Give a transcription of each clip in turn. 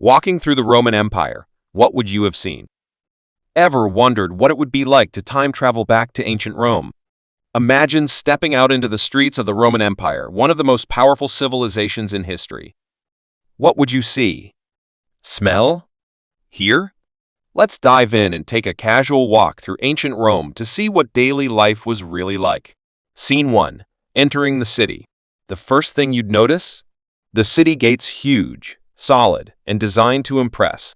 Walking through the Roman Empire, what would you have seen? Ever wondered what it would be like to time travel back to ancient Rome? Imagine stepping out into the streets of the Roman Empire, one of the most powerful civilizations in history. What would you see? Smell? Hear? Let's dive in and take a casual walk through ancient Rome to see what daily life was really like. Scene 1. Entering the city. The first thing you'd notice? The city gate's huge, solid, and designed to impress.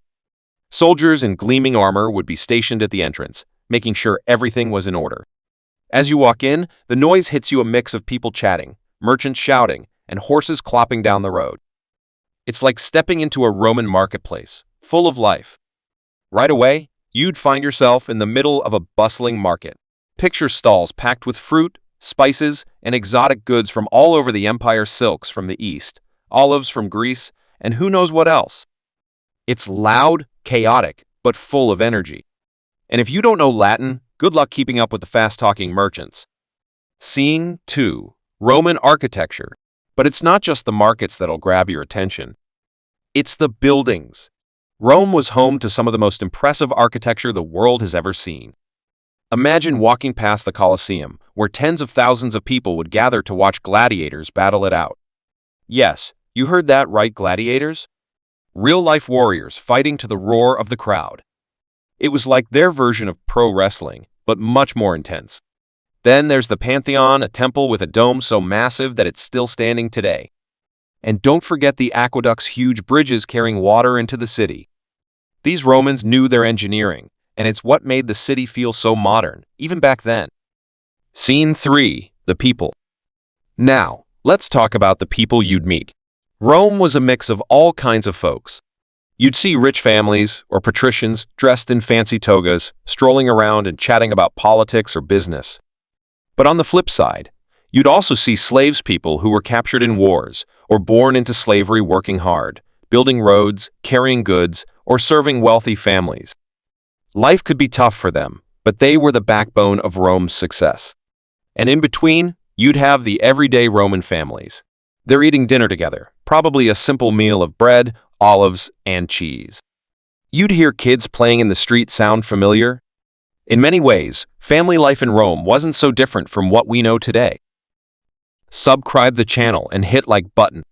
Soldiers in gleaming armor would be stationed at the entrance, making sure everything was in order. As you walk in, the noise hits you a mix of people chatting, merchants shouting, and horses clopping down the road. It's like stepping into a Roman marketplace, full of life. Right away, you'd find yourself in the middle of a bustling market. Picture stalls packed with fruit, spices, and exotic goods from all over the empire, silks from the east, olives from Greece, and who knows what else. It's loud, chaotic, but full of energy. And if you don't know Latin, good luck keeping up with the fast-talking merchants. Scene 2. Roman architecture. But it's not just the markets that'll grab your attention. It's the buildings. Rome was home to some of the most impressive architecture the world has ever seen. Imagine walking past the Colosseum, where tens of thousands of people would gather to watch gladiators battle it out. Yes, you heard that right, gladiators? Real-life warriors fighting to the roar of the crowd. It was like their version of pro wrestling, but much more intense. Then there's the Pantheon, a temple with a dome so massive that it's still standing today. And don't forget the aqueducts, huge bridges carrying water into the city. These Romans knew their engineering, and it's what made the city feel so modern, even back then. Scene 3. The people. Now, let's talk about the people you'd meet. Rome was a mix of all kinds of folks. You'd see rich families or patricians dressed in fancy togas, strolling around and chatting about politics or business. But on the flip side, you'd also see slaves, people who were captured in wars or born into slavery, working hard, building roads, carrying goods, or serving wealthy families. Life could be tough for them, but they were the backbone of Rome's success. And in between, you'd have the everyday Roman families. They're eating dinner together, probably a simple meal of bread, olives, and cheese. You'd hear kids playing in the street. Sound familiar? In many ways, family life in Rome wasn't so different from what we know today. Subscribe the channel and hit like button.